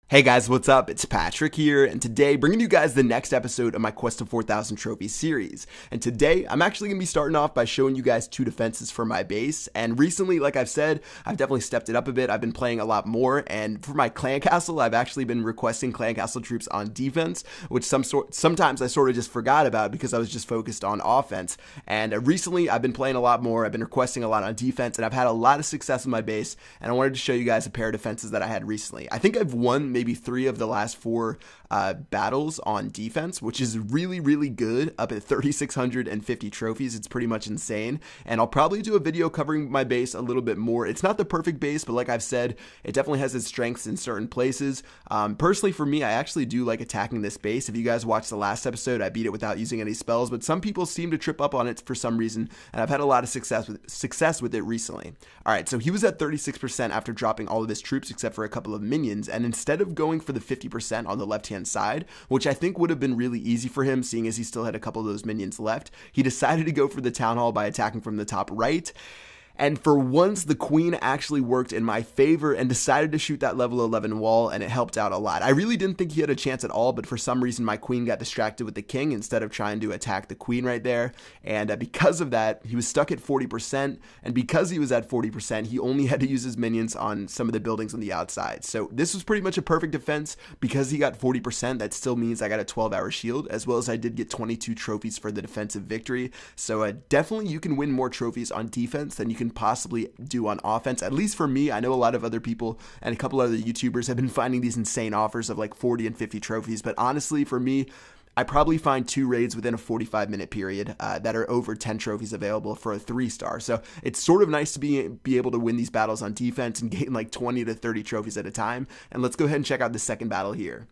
Hey guys, what's up? It's Patrick here, and today bringing you guys the next episode of my Quest to 4,000 Trophies series. And today, I'm actually going to be starting off by showing you guys two defenses for my base. And recently, like I've said, I've definitely stepped it up a bit. I've been playing a lot more, and for my clan castle, I've actually been requesting clan castle troops on defense, which sometimes I sort of just forgot about because I was just focused on offense. And recently, I've been playing a lot more. I've been requesting a lot on defense, and I've had a lot of success in my base. And I wanted to show you guys a pair of defenses that I had recently. I think I've won maybe 3 of the last 4 battles on defense, which is really good, up at 3,650 trophies. It's pretty much insane, and I'll probably do a video covering my base a little bit more. It's not the perfect base, but like I've said, it definitely has its strengths in certain places. Personally, for me, I actually do like attacking this base. If you guys watched the last episode, I beat it without using any spells, but some people seem to trip up on it for some reason, and I've had a lot of success with it recently. Alright, so he was at 36% after dropping all of his troops except for a couple of minions, and instead of going for the 50% on the left-hand side, which I think would have been really easy for him, seeing as he still had a couple of those minions left, he decided to go for the town hall by attacking from the top right. And for once, the queen actually worked in my favor and decided to shoot that level 11 wall, and it helped out a lot. I really didn't think he had a chance at all, but for some reason my queen got distracted with the king instead of trying to attack the queen right there. And because of that, he was stuck at 40%, and because he was at 40%, he only had to use his minions on some of the buildings on the outside. So this was pretty much a perfect defense. Because he got 40%, that still means I got a 12-hour shield, as well as I did get 22 trophies for the defensive victory. So definitely you can win more trophies on defense than you can possibly do on offense. At least for me, I know a lot of other people and a couple other YouTubers have been finding these insane offers of like 40 and 50 trophies, but honestly for me, I probably find 2 raids within a 45-minute period that are over 10 trophies available for a 3-star. So it's sort of nice to be able to win these battles on defense and gain like 20 to 30 trophies at a time. And let's go ahead and check out the second battle here.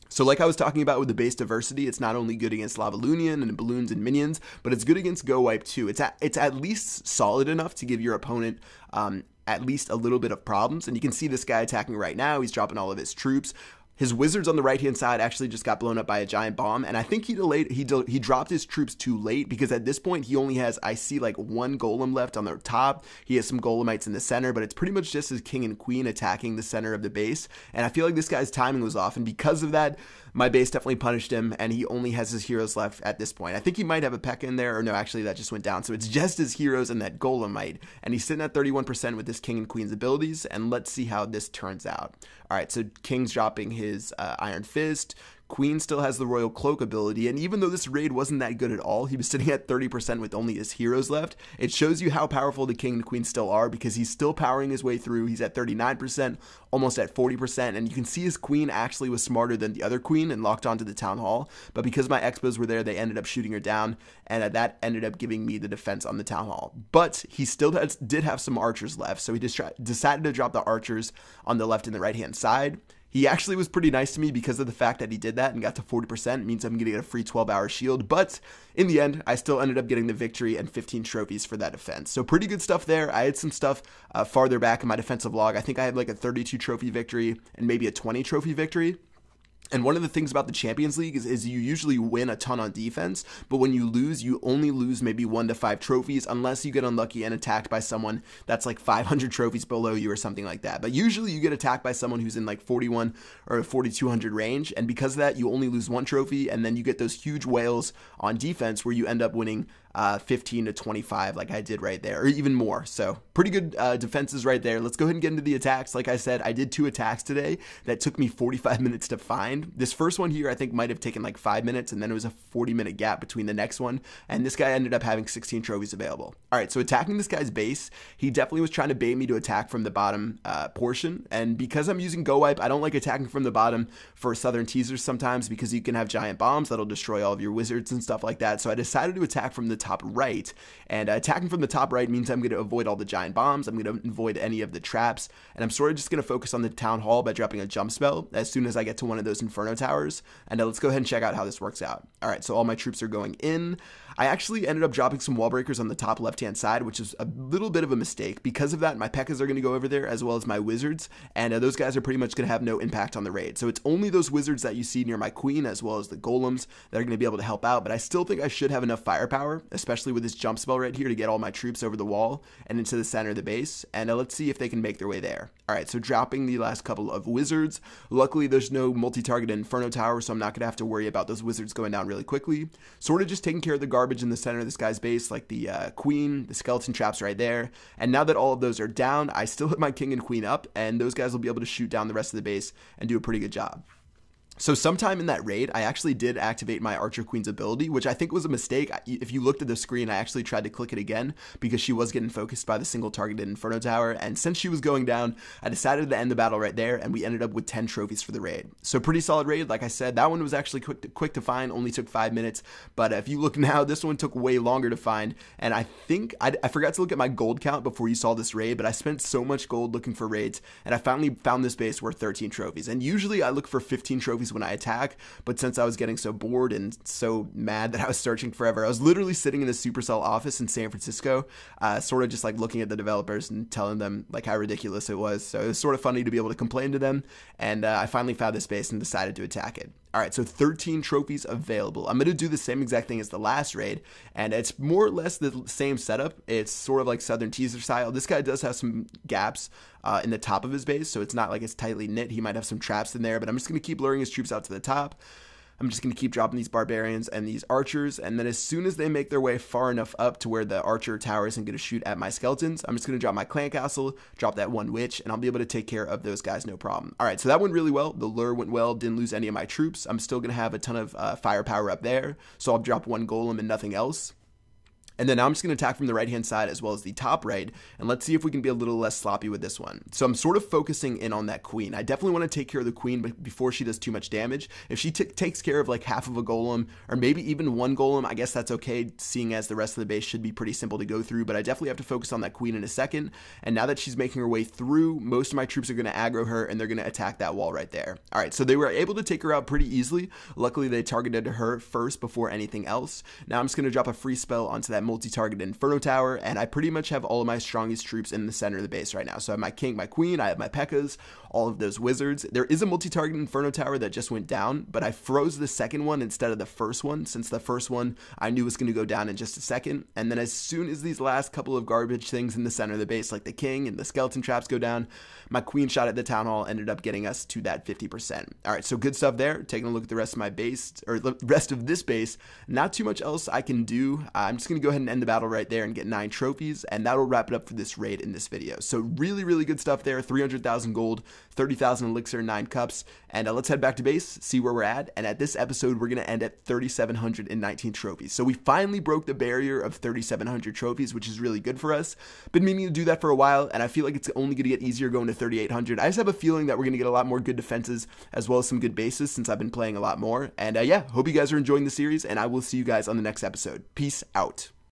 So like I was talking about with the base diversity, it's not only good against Lavalunian and balloons and minions, but it's good against Go Wipe too. It's at least solid enough to give your opponent at least a little bit of problems. And you can see this guy attacking right now. He's dropping all of his troops. His wizards on the right-hand side actually just got blown up by a giant bomb, and I think he dropped his troops too late, because at this point he only has, I see, like 1 golem left on the top. He has some golemites in the center, but it's pretty much just his king and queen attacking the center of the base, and I feel like this guy's timing was off, and because of that, my base definitely punished him, and he only has his heroes left at this point. I think he might have a P.E.K.K.A in there, or no, actually that just went down, so it's just his heroes and that golemite, and he's sitting at 31% with his king and queen's abilities, and let's see how this turns out. Alright, so king's dropping his Iron Fist. Queen still has the Royal Cloak ability, and even though this raid wasn't that good at all, he was sitting at 30% with only his heroes left. It shows you how powerful the king and queen still are, because he's still powering his way through. He's at 39%, almost at 40%, and you can see his queen actually was smarter than the other queen and locked onto the town hall, but because my expos were there, they ended up shooting her down, and that ended up giving me the defense on the town hall. But he still did have some archers left, so he decided to drop the archers on the left and the right hand side. He actually was pretty nice to me because of the fact that he did that and got to 40%. It means I'm going to get a free 12-hour shield. But in the end, I still ended up getting the victory and 15 trophies for that defense. So pretty good stuff there. I had some stuff farther back in my defensive log. I think I had like a 32 trophy victory and maybe a 20 trophy victory. And one of the things about the Champions League is you usually win a ton on defense, but when you lose, you only lose maybe 1 to 5 trophies unless you get unlucky and attacked by someone that's like 500 trophies below you or something like that. But usually you get attacked by someone who's in like 41 or 4,200 range, and because of that, you only lose 1 trophy, and then you get those huge whales on defense where you end up winning 15 to 25 like I did right there, or even more. So pretty good defenses right there. Let's go ahead and get into the attacks. Like I said, I did 2 attacks today that took me 45 minutes to find. This first one here I think might have taken like 5 minutes, and then it was a 40-minute gap between the next one, and this guy ended up having 16 trophies available. Alright, so attacking this guy's base, he definitely was trying to bait me to attack from the bottom portion, and because I'm using Go Wipe, I don't like attacking from the bottom for Southern Teasers sometimes, because you can have giant bombs that'll destroy all of your wizards and stuff like that. So I decided to attack from the top right, and attacking from the top right means I'm going to avoid all the giant bombs, I'm going to avoid any of the traps, and I'm sort of just going to focus on the town hall by dropping a jump spell as soon as I get to one of those Inferno towers. And let's go ahead and check out how this works out. Alright, so all my troops are going in. I actually ended up dropping some wall breakers on the top left-hand side, which is a little bit of a mistake. Because of that, my P.E.K.K.A.s are going to go over there, as well as my wizards, and those guys are pretty much going to have no impact on the raid. So it's only those wizards that you see near my queen, as well as the golems, that are going to be able to help out, but I still think I should have enough firepower, especially with this jump spell right here, to get all my troops over the wall and into the center of the base, and let's see if they can make their way there. Alright, so dropping the last couple of wizards. Luckily, there's no multi-target Inferno Tower, so I'm not going to have to worry about those wizards going down really quickly. Sort of just taking care of the garbage in the center of this guy's base, like the queen, the skeleton traps right there. And now that all of those are down, I still hit my king and queen up, and those guys will be able to shoot down the rest of the base and do a pretty good job. So sometime in that raid, I actually did activate my Archer Queen's ability, which I think was a mistake. If you looked at the screen, I actually tried to click it again because she was getting focused by the single targeted Inferno Tower. And since she was going down, I decided to end the battle right there, and we ended up with 10 trophies for the raid. So pretty solid raid. Like I said, that one was actually quick to find, only took 5 minutes. But if you look now, this one took way longer to find. And I think, I forgot to look at my gold count before you saw this raid, but I spent so much gold looking for raids, and I finally found this base worth 13 trophies. And usually I look for 15 trophies when I attack, but since I was getting so bored and so mad that I was searching forever, I was literally sitting in the Supercell office in San Francisco, sort of just like looking at the developers and telling them like how ridiculous it was. So it was sort of funny to be able to complain to them, and I finally found this base and decided to attack it. Alright, so 13 trophies available. I'm going to do the same exact thing as the last raid, and it's more or less the same setup. It's sort of like Southern Teaser style. This guy does have some gaps in the top of his base, so it's not like it's tightly knit. He might have some traps in there, but I'm just going to keep luring his troops out to the top. I'm just going to keep dropping these barbarians and these archers, and then as soon as they make their way far enough up to where the archer tower isn't going to shoot at my skeletons, I'm just going to drop my clan castle, drop that one witch, and I'll be able to take care of those guys no problem. Alright, so that went really well. The lure went well, didn't lose any of my troops. I'm still going to have a ton of firepower up there, so I'll drop one golem and nothing else. And then now I'm just going to attack from the right-hand side as well as the top right, and let's see if we can be a little less sloppy with this one. So I'm sort of focusing in on that queen. I definitely want to take care of the queen before she does too much damage. If she takes care of like half of a golem, or maybe even one golem, I guess that's okay, seeing as the rest of the base should be pretty simple to go through, but I definitely have to focus on that queen in a second. And now that she's making her way through, most of my troops are going to aggro her, and they're going to attack that wall right there. Alright, so they were able to take her out pretty easily. Luckily, they targeted her first before anything else. Now I'm just going to drop a free spell onto that multi-target Inferno Tower, and I pretty much have all of my strongest troops in the center of the base right now. So I have my king, my queen, I have my P.E.K.K.A.s, all of those wizards. There is a multi-target Inferno Tower that just went down, but I froze the second one instead of the first one, since the first one I knew was going to go down in just a second. And then as soon as these last couple of garbage things in the center of the base, like the king and the skeleton traps, go down, my queen shot at the town hall ended up getting us to that 50%. Alright, so good stuff there. Taking a look at the rest of my base, or the rest of this base, not too much else I can do. I'm just going to go ahead and end the battle right there and get 9 trophies, and that'll wrap it up for this raid in this video. So really, really good stuff there. 300,000 gold, 30,000 elixir, 9 cups, and let's head back to base, see where we're at. And at this episode, we're going to end at 3,719 trophies. So we finally broke the barrier of 3,700 trophies, which is really good for us. Been meaning to do that for a while, and I feel like it's only going to get easier going to 3,800. I just have a feeling that we're going to get a lot more good defenses as well as some good bases since I've been playing a lot more. And yeah, hope you guys are enjoying the series, and I will see you guys on the next episode. Peace out.